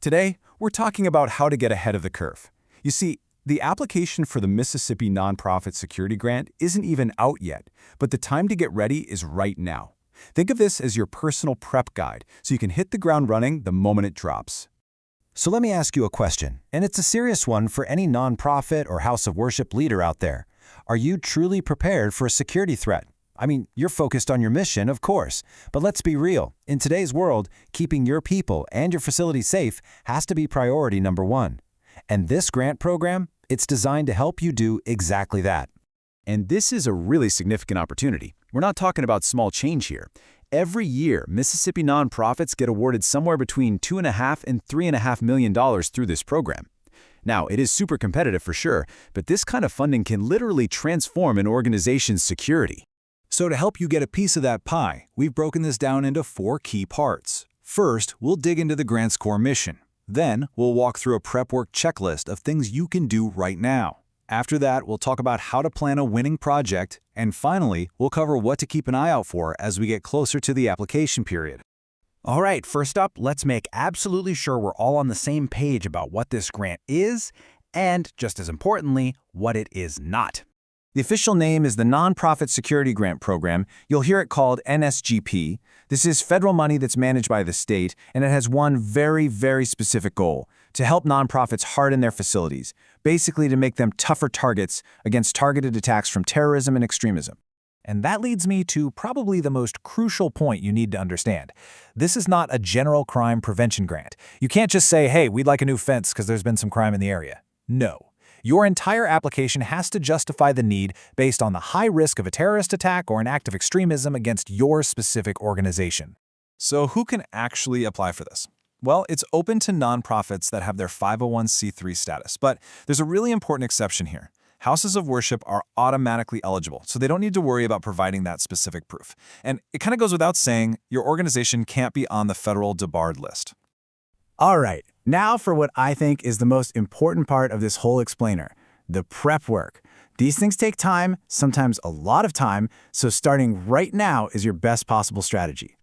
Today, we're talking about how to get ahead of the curve. You see, the application for the Mississippi Nonprofit Security Grant isn't even out yet, but the time to get ready is right now. Think of this as your personal prep guide, so you can hit the ground running the moment it drops. So let me ask you a question, and it's a serious one for any nonprofit or house of worship leader out there. Are you truly prepared for a security threat? I mean, you're focused on your mission, of course, but let's be real. In today's world, keeping your people and your facility safe has to be priority number one. And this grant program, it's designed to help you do exactly that. And this is a really significant opportunity. We're not talking about small change here. Every year, Mississippi nonprofits get awarded somewhere between $2.5 and $3.5 million through this program. Now, it is super competitive for sure, but this kind of funding can literally transform an organization's security. So to help you get a piece of that pie, we've broken this down into 4 key parts. First, we'll dig into the grant's core mission. Then, we'll walk through a prep work checklist of things you can do right now. After that, we'll talk about how to plan a winning project, and finally, we'll cover what to keep an eye out for as we get closer to the application period. All right, first up, let's make absolutely sure we're all on the same page about what this grant is, and just as importantly, what it is not. The official name is the Nonprofit Security Grant Program. You'll hear it called NSGP. This is federal money that's managed by the state, and it has one very, very specific goal: to help nonprofits harden their facilities, basically to make them tougher targets against targeted attacks from terrorism and extremism. And that leads me to probably the most crucial point you need to understand. This is not a general crime prevention grant. You can't just say, hey, we'd like a new fence because there's been some crime in the area. No. Your entire application has to justify the need based on the high risk of a terrorist attack or an act of extremism against your specific organization. So who can actually apply for this? Well, it's open to nonprofits that have their 501c3 status, but there's a really important exception here. Houses of worship are automatically eligible, so they don't need to worry about providing that specific proof. And it kind of goes without saying, your organization can't be on the federal debarred list. All right, now for what I think is the most important part of this whole explainer, the prep work. These things take time, sometimes a lot of time, so starting right now is your best possible strategy.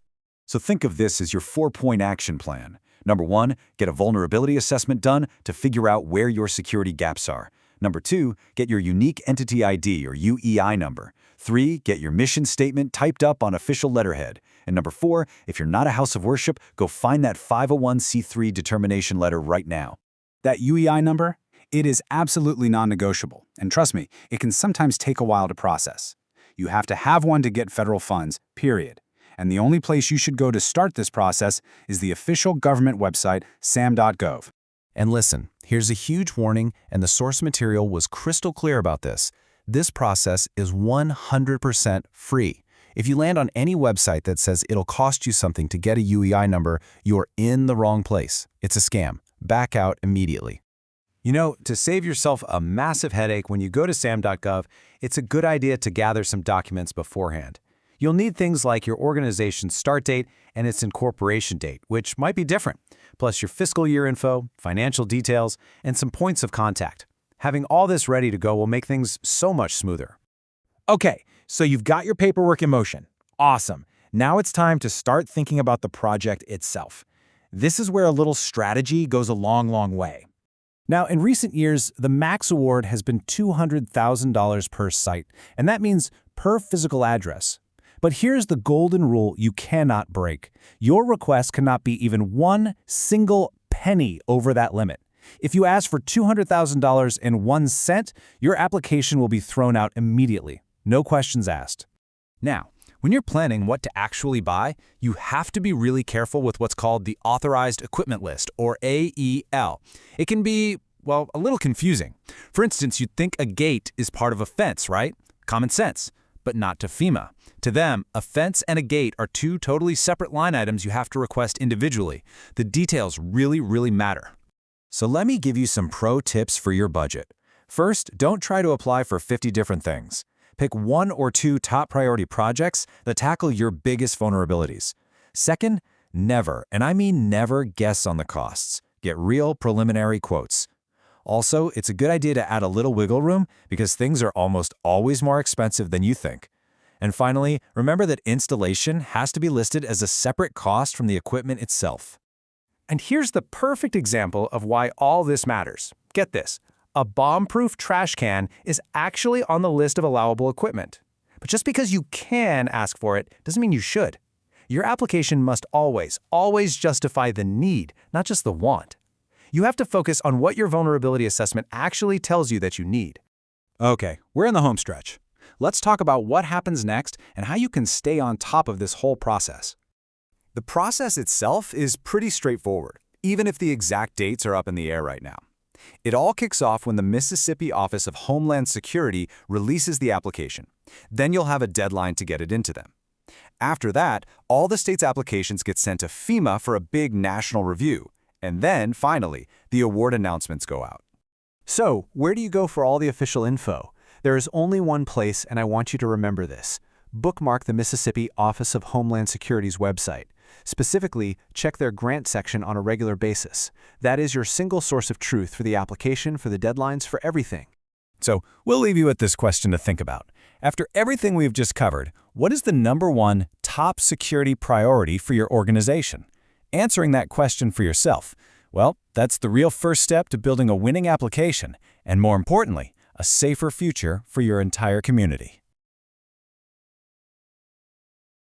So think of this as your 4-point action plan. Number 1, get a vulnerability assessment done to figure out where your security gaps are. Number 2, get your Unique Entity ID or UEI number. 3, get your mission statement typed up on official letterhead. And number 4, if you're not a house of worship, go find that 501c3 determination letter right now. That UEI number? It is absolutely non-negotiable. And trust me, it can sometimes take a while to process. You have to have one to get federal funds, period. And the only place you should go to start this process is the official government website, sam.gov. And listen, here's a huge warning, and the source material was crystal clear about this. This process is 100% free. If you land on any website that says it'll cost you something to get a UEI number, you're in the wrong place. It's a scam. Back out immediately. You know, to save yourself a massive headache when you go to sam.gov, it's a good idea to gather some documents beforehand. You'll need things like your organization's start date and its incorporation date, which might be different, plus your fiscal year info, financial details, and some points of contact. Having all this ready to go will make things so much smoother. Okay, so you've got your paperwork in motion. Awesome. Now it's time to start thinking about the project itself. This is where a little strategy goes a long, long way. Now, in recent years, the max award has been $200,000 per site, and that means per physical address. But here's the golden rule you cannot break. Your request cannot be even one single penny over that limit. If you ask for $200,000 and 1 cent, your application will be thrown out immediately. No questions asked. Now, when you're planning what to actually buy, you have to be really careful with what's called the Authorized Equipment List, or AEL. It can be, well, a little confusing. For instance, you'd think a gate is part of a fence, right? Common sense. But not to FEMA. To them, a fence and a gate are 2 totally separate line items you have to request individually. The details really, really matter. So let me give you some pro tips for your budget. First, don't try to apply for 50 different things. Pick 1 or 2 top priority projects that tackle your biggest vulnerabilities. Second, never, and I mean never, guess on the costs. Get real preliminary quotes. Also, it's a good idea to add a little wiggle room because things are almost always more expensive than you think. And finally, remember that installation has to be listed as a separate cost from the equipment itself. And here's the perfect example of why all this matters. Get this. A bomb-proof trash can is actually on the list of allowable equipment. But just because you can ask for it doesn't mean you should. Your application must always justify the need, not just the want. You have to focus on what your vulnerability assessment actually tells you that you need. Okay, we're in the home stretch. Let's talk about what happens next and how you can stay on top of this whole process. The process itself is pretty straightforward, even if the exact dates are up in the air right now. It all kicks off when the Mississippi Office of Homeland Security releases the application. Then you'll have a deadline to get it into them. After that, all the state's applications get sent to FEMA for a big national review. And then, finally, the award announcements go out. So, where do you go for all the official info? There is only one place, and I want you to remember this. Bookmark the Mississippi Office of Homeland Security's website. Specifically, check their grant section on a regular basis. That is your single source of truth for the application, for the deadlines, for everything. So, we'll leave you with this question to think about. After everything we've just covered, what is the #1 top security priority for your organization? Answering that question for yourself, well, that's the real first step to building a winning application, and more importantly, a safer future for your entire community.